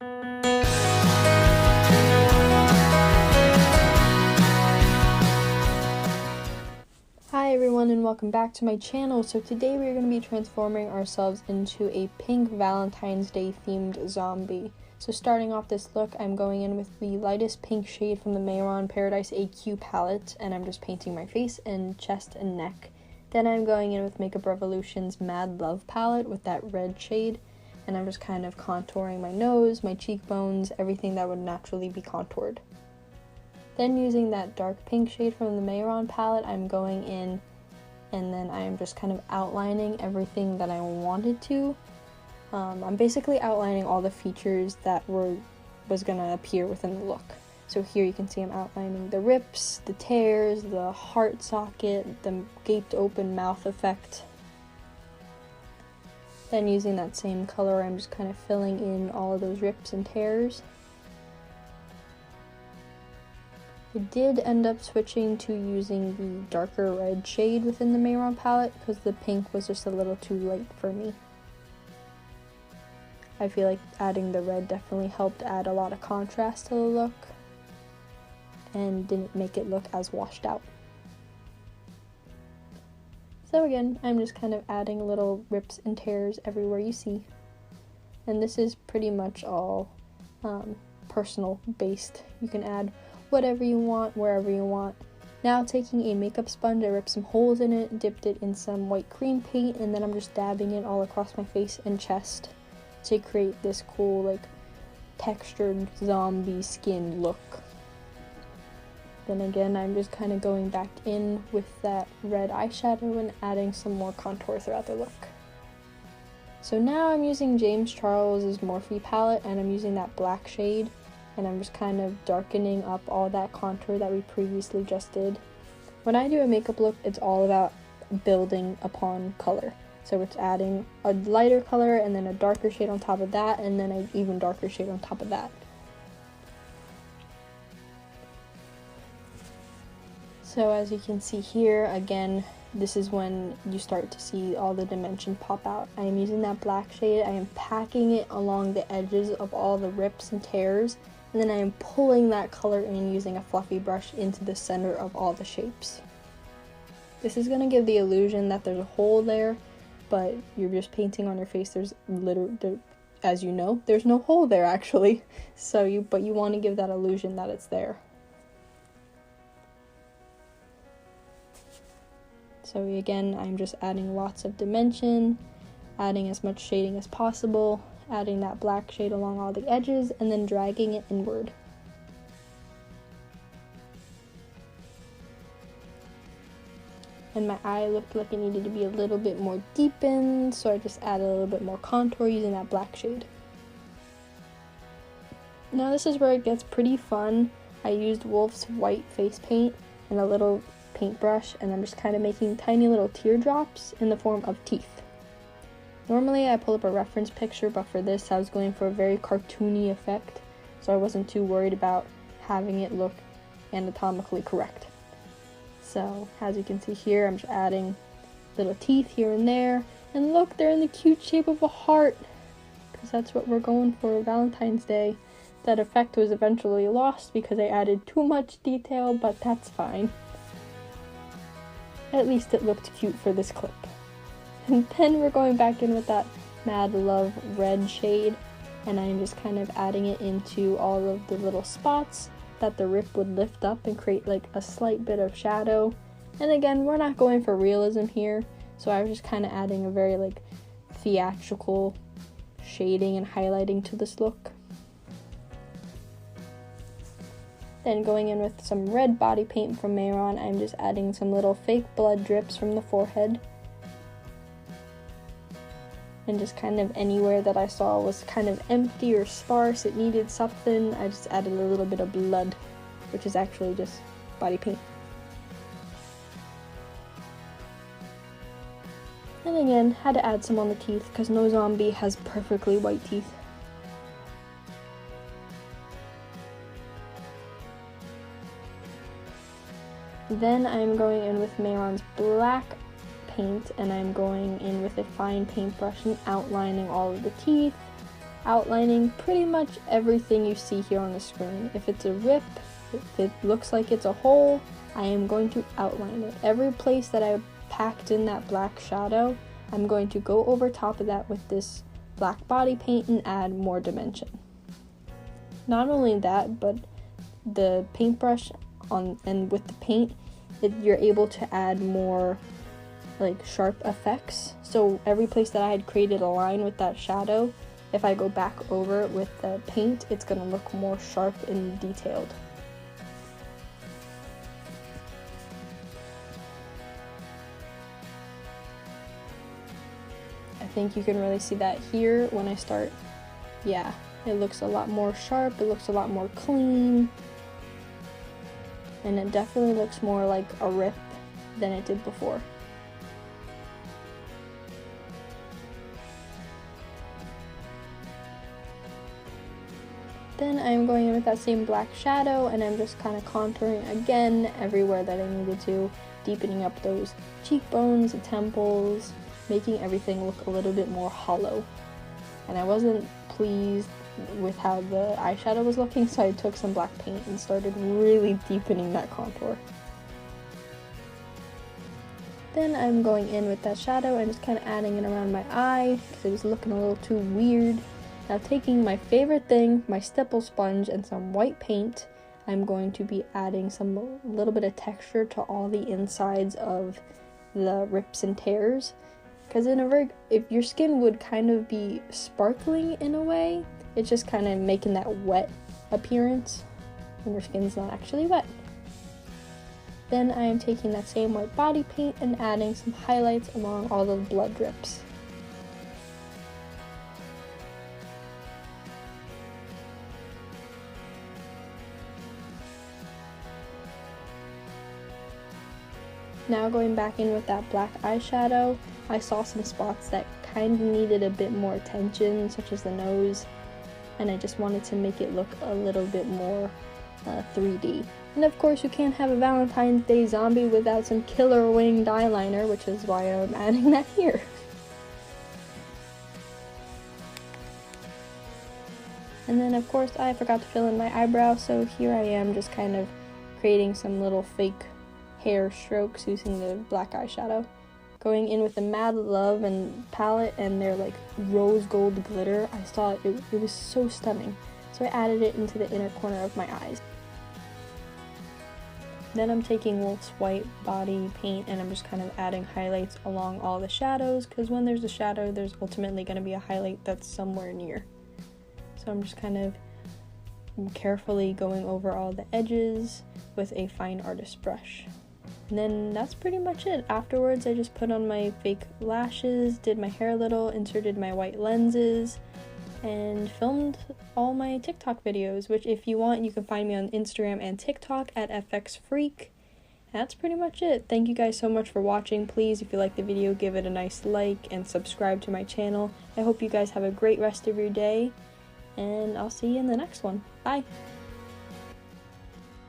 Hi everyone and welcome back to my channel. So today we're going to be transforming ourselves into a pink Valentine's Day themed zombie. So starting off this look, I'm going in with the lightest pink shade from the Mehron Paradise AQ palette, and I'm just painting my face and chest and neck. Then I'm going in with Makeup Revolution's Mad Love palette with that red shade, and I'm just kind of contouring my nose, my cheekbones, everything that would naturally be contoured. Then using that dark pink shade from the Mehron palette, I'm going in and then I'm just kind of outlining everything that I wanted to. I'm basically outlining all the features that was going to appear within the look. So here you can see I'm outlining the rips, the tears, the heart socket, the gaped open mouth effect. Then using that same color, I'm just kind of filling in all of those rips and tears. I did end up switching to using the darker red shade within the Mehron palette because the pink was just a little too light for me. I feel like adding the red definitely helped add a lot of contrast to the look and didn't make it look as washed out. So again, I'm just kind of adding little rips and tears everywhere you see. And this is pretty much all personal based. You can add whatever you want, wherever you want. Now taking a makeup sponge, I ripped some holes in it, dipped it in some white cream paint, and then I'm just dabbing it all across my face and chest to create this cool, like, textured zombie skin look. Then again, I'm just kind of going back in with that red eyeshadow and adding some more contour throughout the look. So now I'm using James Charles's Morphe palette, and I'm using that black shade. And I'm just kind of darkening up all that contour that we previously just did. When I do a makeup look, it's all about building upon color. So it's adding a lighter color and then a darker shade on top of that, and then an even darker shade on top of that. So as you can see here, again, this is when you start to see all the dimension pop out. I am using that black shade, I am packing it along the edges of all the rips and tears, and then I am pulling that color in using a fluffy brush into the center of all the shapes. This is going to give the illusion that there's a hole there, but you're just painting on your face. There's as you know, there's no hole there actually. But you want to give that illusion that it's there. So again, I'm just adding lots of dimension, adding as much shading as possible, adding that black shade along all the edges, and then dragging it inward. And my eye looked like it needed to be a little bit more deepened, so I just added a little bit more contour using that black shade. Now this is where it gets pretty fun. I used Wolfe's white face paint and a little paintbrush, and I'm just kind of making tiny little teardrops in the form of teeth. Normally I pull up a reference picture, but for this I was going for a very cartoony effect, so I wasn't too worried about having it look anatomically correct. So as you can see here, I'm just adding little teeth here and there, and look, they're in the cute shape of a heart, because that's what we're going for Valentine's Day. That effect was eventually lost because I added too much detail, but that's fine. At least it looked cute for this clip. And then we're going back in with that Mad Love red shade, and I'm just kind of adding it into all of the little spots that the rip would lift up and create like a slight bit of shadow. And again, we're not going for realism here, so I was just kind of adding a very like theatrical shading and highlighting to this look. Then going in with some red body paint from Mehron, I'm just adding some little fake blood drips from the forehead. And just kind of anywhere that I saw was kind of empty or sparse, it needed something, I just added a little bit of blood, which is actually just body paint. And again, had to add some on the teeth because no zombie has perfectly white teeth. Then I'm going in with Mehron's black paint, and I'm going in with a fine paintbrush and outlining all of the teeth, outlining pretty much everything you see here on the screen. If it's a rip, if it looks like it's a hole, I am going to outline it. Every place that I packed in that black shadow, I'm going to go over top of that with this black body paint and add more dimension. Not only that, but the paintbrush and with the paint, you're able to add more like sharp effects. So every place that I had created a line with that shadow, if I go back over it with the paint, it's going to look more sharp and detailed. I think you can really see that here when I start. Yeah, it looks a lot more sharp, it looks a lot more clean, and it definitely looks more like a rip than it did before. Then I'm going in with that same black shadow, and I'm just kind of contouring again everywhere that I needed to, deepening up those cheekbones, the temples, making everything look a little bit more hollow. And I wasn't pleased with how the eyeshadow was looking, so I took some black paint and started really deepening that contour. Then I'm going in with that shadow and just kind of adding it around my eye because it was looking a little too weird. Now taking my favorite thing, my stipple sponge and some white paint, I'm going to be adding a little bit of texture to all the insides of the rips and tears. Because if your skin would kind of be sparkling in a way, it's just kind of making that wet appearance when your skin's not actually wet. Then I am taking that same white body paint and adding some highlights along all the blood drips. Now going back in with that black eyeshadow, I saw some spots that kind of needed a bit more attention, such as the nose, and I just wanted to make it look a little bit more 3D. And of course you can't have a Valentine's Day zombie without some killer winged eyeliner, which is why I'm adding that here. And then of course I forgot to fill in my eyebrow, so here I am just kind of creating some little fake hair strokes using the black eyeshadow. Going in with the Mad Love and palette and their like rose gold glitter, I saw it was so stunning. So I added it into the inner corner of my eyes. Then I'm taking Wolfe's white body paint and I'm just kind of adding highlights along all the shadows, because when there's a shadow, there's ultimately going to be a highlight that's somewhere near. So I'm just kind of carefully going over all the edges with a fine artist brush. And then that's pretty much it. Afterwards, I just put on my fake lashes, did my hair a little, inserted my white lenses, and filmed all my TikTok videos, which if you want, you can find me on Instagram and TikTok at FXFreak. That's pretty much it. Thank you guys so much for watching. Please, if you like the video, give it a nice like and subscribe to my channel. I hope you guys have a great rest of your day, and I'll see you in the next one. Bye!